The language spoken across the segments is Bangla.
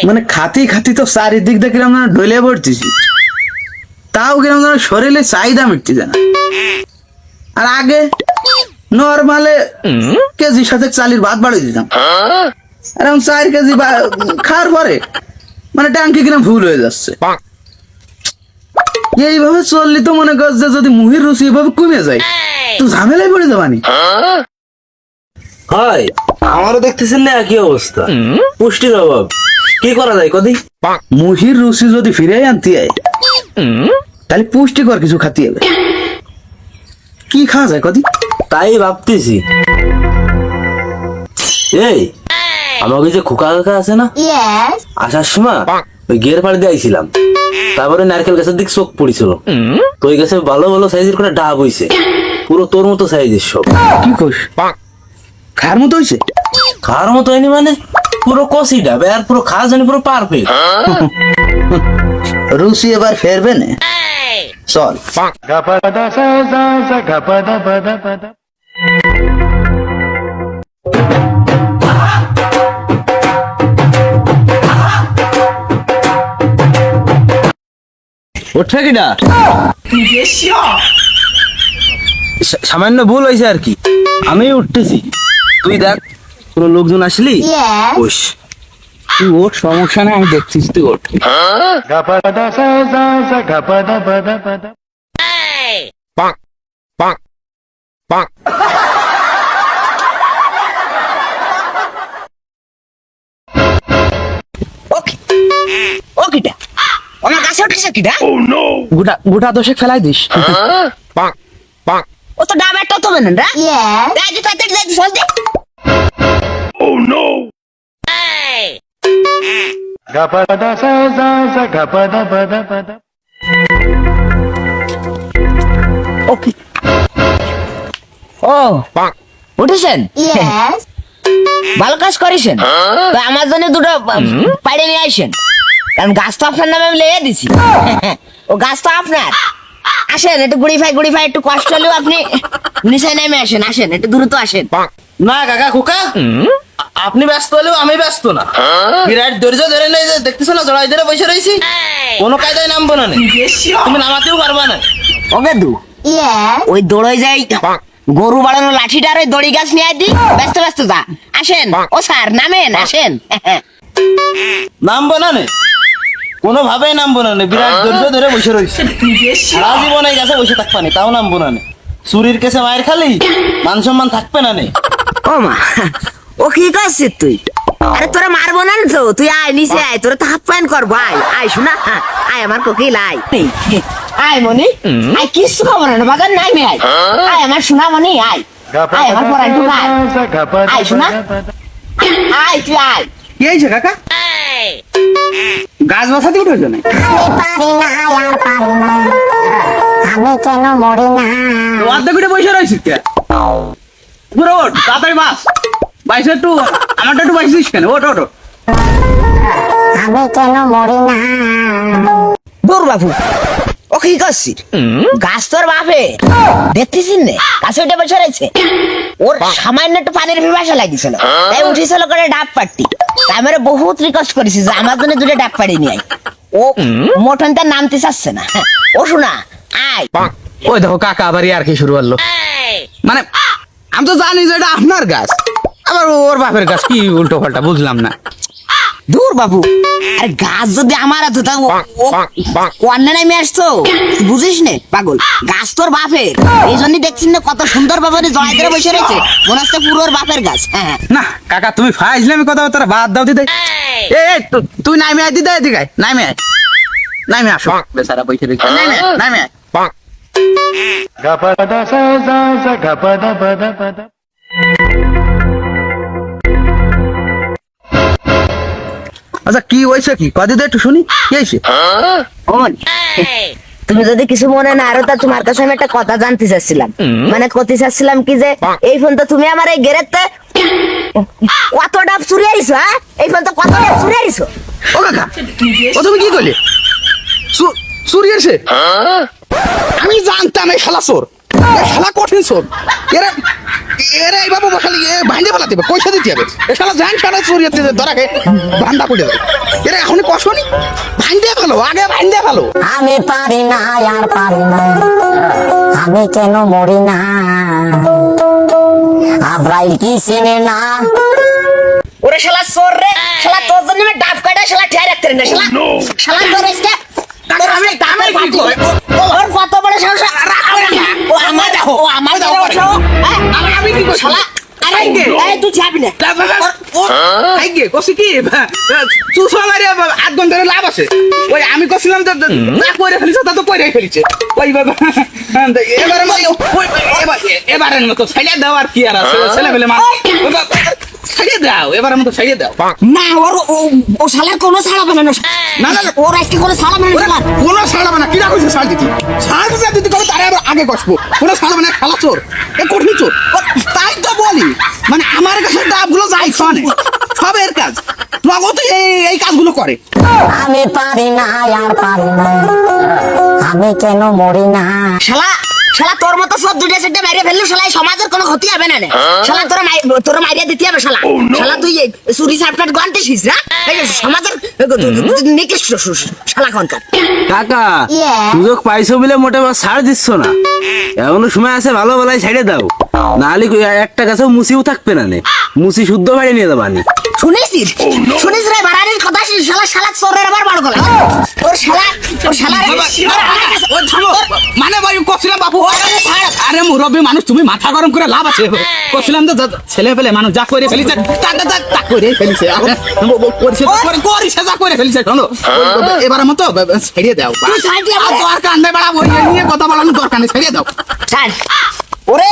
মানে খাতি খাতি তো চারিদিক দিয়ে কিরম যেন ঢলে পড়তেছি, তাও কিরম যেন শরীরে চাহিদা মিটতেছে না। আর আগে নর্মালে কেজির সাথে চালির ভাত বাড়িয়ে দিতাম, আর এখন 4 কেজি খাওয়ার পরে মানে ট্যাঙ্কি কিরম ভুল হয়ে যাচ্ছে। এইভাবে চললি তো মনে কর যে যদি মুহির রুচি এভাবে কমে যায় তো ঝামেলায় পড়ে যাবানি। হয় আমারও দেখতেছেন না একই অবস্থা, পুষ্টির অভাব। কি করা যায় কদি? মুহির রুচি যদি ফিরে আনতে হয় তাহলে পুষ্টিকর কিছু খাতে হবে। কি খাওয়া যায় কদি? তাই ভাবতেছি। এই আমাকে যে খোকা কাকা আছে না, আসার সময় ওই গের পাড়ে দিয়ে আইছিলাম, তারপরে নারকেল গাছের দিক চোখ পড়েছিল, তো ওই গাছে ভালো ভালো সাইজের করে ডাব হইছে, পুরো তোর মতো সাইজের সব। কি কইস? খাওয়ার মতো হয়েছে? খাওয়ার মতো হয়নি মানে পুরো কষি ডাব, আর পুরো খাওয়া জানি পুরো পারফেক্ট। রুচি এবার ফেরবে না, চল। ওঠে কিনা সামান্য ভুল হয়েছে আর কি, আমি উঠতেছি, তুই দেখ পুরো লোকজন আসলি বস। তুই ওঠ, সমস্যা নেই, আমি দেখছিস, তুই ওঠ। আমার কাছে উঠেছে কিটা? গোটা দশেক ফেলাই দিস। ও তো ডাব একটা তো বেন রা। দাই দি তাতে দাই দি সলতে। ওকে। ও উঠেছেন? ভালো কাজ করেছেন। তো আমার জন্য দুটো পাড়ে নিয়ে আসেন, কারণ গাছ তো আপনার নামে আমি লেগে দিছি। ও গাছ তো আপনার। আসেন একটু গুড়ি ফাই একটু কষ্ট হলেও আপনি নিচে নেমে আসেন, আসেন একটু দ্রুত আসেন। না কাকা খোকা, আপনি ব্যস্ত হলেও আমি ব্যস্ত না। বিরাট ধৈর্য ধরে নেই, যে দেখতেছো না জড়াই ধরে বসে রয়েছি, কোনো কায়দায় নামবো না, তুমি নামাতেও পারবা না। ওকে দু ওই দৌড়ে যাই গরু বাড়ানো লাঠিটা আর ওই দড়ি গাছ নিয়ে দি, ব্যস্ত ব্যস্ত যা। আসেন ও স্যার নামেন, আসেন। নামবো না নে, কোনো ভাবেই নামবো না নে, বিরাট ধৈর্য ধরে বসে রয়েছি। সারা জীবন এই গাছে বসে থাকবা নে, তাও নামবো না নে। চুরির কেসে মায়ের খালি মান সম্মান থাকবে না নে। ও মা, ও কি করছিস তুই? আরে তোরা মারবো না তো, তুই আয় নিচে আয়, তোরা তো হাফ প্যান্ট কর ভাই। আয় শোনা, আয় আমার কোকিল আয়। আয় মনি, আয় কিছু খবর না বাগান নাই মে আয়। আয় আমার শোনা মনি, আয় আয় আমার পরান টুক আয়। আয় শোনা, আয় তুই আয়। কি হয়েছে কাকা? গাছ বসাতে উঠেছে না? আমি কেন মরি না? অর্ধেক উঠে বসে রয়েছিস কে? পুরো ওঠ, তাড়াতাড়ি বাস। বাইশে একটু আমারটা একটু বাইছিস কেন? ওঠ ওঠ। আমি কেন মরি না? দূর বাবু, ও কি করছিস? গাছ তোর বাপে দেখতেছিস নে, গাছে উঠে বসে রয়েছে। ওর সামান্য একটু পানির পিপাসা লাগিয়েছিল, তাই উঠেছিল করে ডাব পাড়তি। তাই আমরা বহুত রিকোয়েস্ট করেছি যে আমার জন্য দুটো ডাব পাড়ি নিয়ে আয়। ও মোটন তার নামতে চাচ্ছে না। ও শোনা আয়। ওই দেখো কাকা আবার আর কি শুরু করলো। মানে আমি তো জানি যে এটা আপনার গাছ, আবার ওর বাপের গাছ, কি উল্টো পাল্টা বুঝলাম না। দূর বাবু, আরে গাছ যদি আমার হতো তা কন্যা নামে আসতো, বুঝিস নে পাগল। গাছ তোর বাপের, এই জন্যই দেখছিস না কত সুন্দর ভাবে জড়াই ধরে বসে রয়েছে, মনে হচ্ছে পুরো ওর বাপের গাছ। হ্যাঁ না কাকা, তুমি ফাইজলামি কথা তারা বাদ দাও দিদি। এই তুই নামে আয় দিদি, এদিকে আয়, নামে আয়, নামে আসো। বেচারা বসে রেখে নামে আয়, নামে আয়। আচ্ছা কি হয়েছে, কি কদিন একটু শুনি, কি হয়েছে? অমন তুমি যদি কিছু মনে না আরো, তা তোমার কাছে আমি একটা কথা জানতে চাচ্ছিলাম। মানে করতে চাচ্ছিলাম কি যে এই ফোন তো তুমি আমার এই গেরেতে কত ডাব চুরি আইছো? হ্যাঁ, এই ফোন তো কত ডাব চুরি আইছো? ও কাকা, ও তুমি কি করলে? চুরি এসে? আমি জানতাম এই শালা চোর, এই শালা কঠিন চোর। এরা এরে এই বাবু বসালি ভান্ডে ফেলাতে হবে, পয়সা দিতে হবে। এ শালা জান শালা চুরিয়াতে ধরা খেয়ে ভান্ডা পড়ে যাবে। এরে এখনই কষনি, ভান্ডে ফেলো, আগে ভান্ডে ফেলো। আমি পারি না আর পারি না, আমি কেন মরি না, আব্রাইল কি চেনে না। ওরে শালা চোর রে, শালা তোর জন্য আমি ডাব কাটা শালা ঠেয়া রাখতে না শালা। শালা তোর আজকে তোর আমি দামের ফাটি। ওর কত বড় সাহস, ও আমার দাও, ও আমার দাও। আমি কি করছি? শালা আরে এই তুই যাবি না। আইগে কষি কি তুই সমারে 8 ঘন্টা লাভ আছে। ওই আমি কছিলাম যে যা করে ফেলিছ তা তো করে ফেলিছে। ওই বাবা এবারে এবারের মতো ছাইড়া দাও, আর কি আর আছে ছেলে পেলে মা ছাইড়া দাও, এবারের মতো ছাইড়া দাও। না ওর ও শালার কোনো ছাড়াবে না। না না ওর আজকে কোনো ছাড়াবে না শালা। কোনো ছাড়াবে না, কিরা কইছে ছাড় দিতি, ছাড় দিতে কবে তারে আবার আগে কষবো। কোনো ছাড়াবে না, খালা চোর, এ কঠিন চোর। তাই তো বলি, মানে আমার কাছে ডাবগুলো যাই শোনে সবের কাজ, নগদ এই কাজগুলো করে। আমি পারি না আর পারি না, আমি কেন মরি না। শালা শালা তোর মতো সব দুইটা সেটে মাইরে ফেললে শালা এই সমাজের কোনো ক্ষতি হবে না রে। শালা তোর মাইরিয়া দিতে হবে শালা। শালা তুই এই চুরি চাটপাট গন্তেছিস না, এই সমাজের নিকৃষ্ট শালা কোনকার। কাকা সুযোগ পাইছো বলে মোটে ছাড় দিচ্ছ না, এমনও সময় আছে ভালো বেলায় ছেড়ে দাও, নাহলে একটা গাছেও মুসিও থাকবে না, নে মুসি শুদ্ধ বাড়ি নিয়ে যাবানি। শুনেছিস শুনিস রে বাড়ানির কথা, শালা শালা চোরের আবার বড় গলা। ওর শালা মানে ভাই কছিলাম বাবু, আরে মুরব্বী মানুষ, তুমি মাথা গরম করে লাভ আছে। কছিলাম যে ছেলে পেলে মানুষ যা করে ফেলিছে তা করে ফেলিছে, করিছে যা করে ফেলিছে। শোনো এবারের মতো ছেড়ে দাও, দরকার নেই বাড়া, ওই নিয়ে কথা বলানোর দরকার নেই, ছেড়ে দাও। ছাড় ওরে,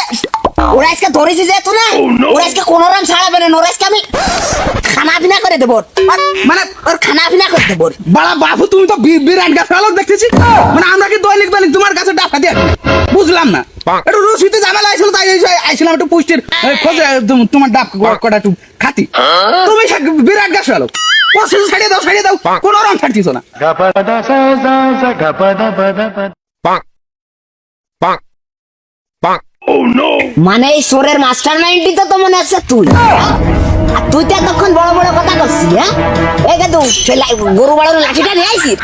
ওরা আজকে ধরেছি যে তুই না, ওরা আজকে কোনো রকম ছাড়াবে না। ওরা আজকে আমি খানা পিনা করে দেবো, মানে ওর খানা পিনা করে দেবো। বাড়া বাবু, তুমি তো বিরাট গাছ ফেলার দেখতেছি, মানে আমরা কি দৈনিক তোমার কাছে ডাকা দিয়ে বুঝলাম না। একটু রসিতে ঝামেলা আইছিল, তাই আইছিলাম একটু পুষ্টির খোঁজে, তোমার ডাব কটা একটু খাতি। তুমি বিরাট গাছ ফেলো, ছাড়িয়ে দাও, ছাড়িয়ে দাও, কোনো রং ছাড়ছিস না। মানে এই চোরের মাস্টার মাইন্ডই তো মনে আছে তুই। আর তুই তো এতক্ষণ বড় বড় কথা করছিস। হ্যাঁ এই কিন্তু গরু বাড়ানোর লাঠিটা নিয়ে আইছিস।